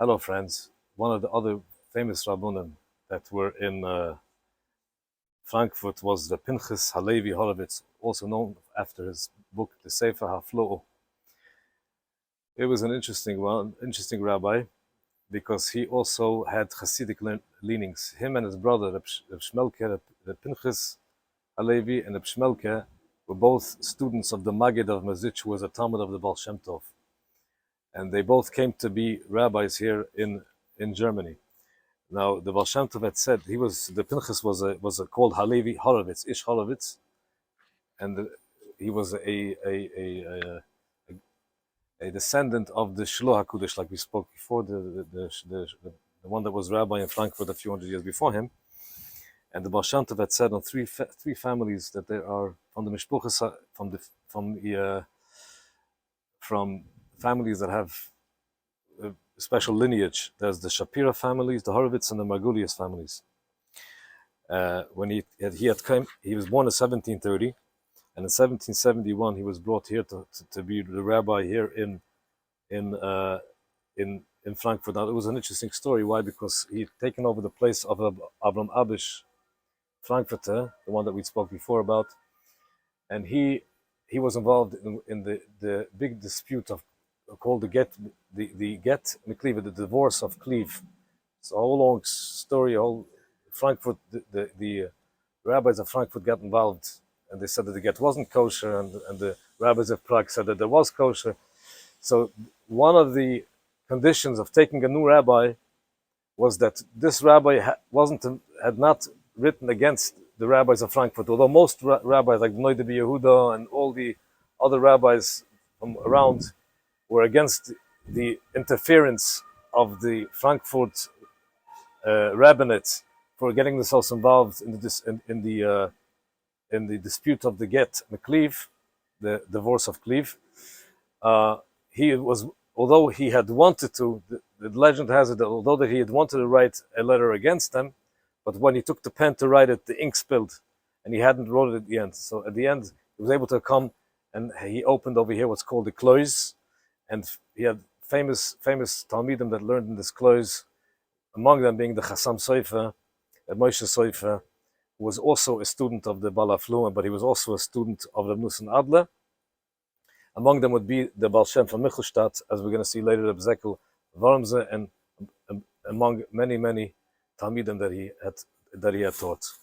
Hello, friends. One of the other famous rabbonim that were in Frankfurt was the Pinchas HaLevi Horowitz, also known after his book, the וספר ההפלאה. It was an interesting rabbi, because he also had Hasidic leanings. Him and his brother, Reb Pinchas HaLevi and Reb Shmelke, were both students of the Maggid of Mezritch, who was a Talmud of the Baal Shem Tov. And they both came to be rabbis here in Germany. Now, the Baal Shem Tov had said the Pinchas was called Halevi Horowitz, Ish Horowitz, and he was a descendant of the Shloh HaKudosh, like we spoke before, the one that was rabbi in Frankfurt a few hundred years before him. And the Baal Shem Tov had said on three families that they are from the mishpuchas, from families that have a special lineage. There's the Shapira families, the Horowitz, and the Margulies families. When he was born in 1730, and in 1771 he was brought here to be the rabbi here in Frankfurt. Now, it was an interesting story. Why? Because he'd taken over the place of Avram Abish, Frankfurter, the one that we spoke before about, and he was involved in the big dispute called the get McCleave, the divorce of Cleve. It's a whole long story. Frankfurt, the rabbis of Frankfurt got involved, and they said that the get wasn't kosher, and the rabbis of Prague said that there was kosher. So one of the conditions of taking a new rabbi was that this rabbi had not written against the rabbis of Frankfurt, although most rabbis like Noida Yehuda and all the other rabbis from around were against the interference of the Frankfurt rabbinate for getting themselves involved in the dispute of the get McCleave, the divorce of Cleve. Although he had wanted to, the legend has it that although he had wanted to write a letter against them, but when he took the pen to write it, the ink spilled, and he hadn't wrote it at the end. So at the end, he was able to come, and he opened over here what's called the close, and he had famous Talmidim that learned in this close, among them being the Chassam Sofer, Moshe Sofer, who was also a student of the Baal HaFlua, but he was also a student of the Nusen Adler. Among them would be the Baal Shem from Michelstadt, as we're going to see later, the Zekel Wormse, and among many Talmidim that he had taught.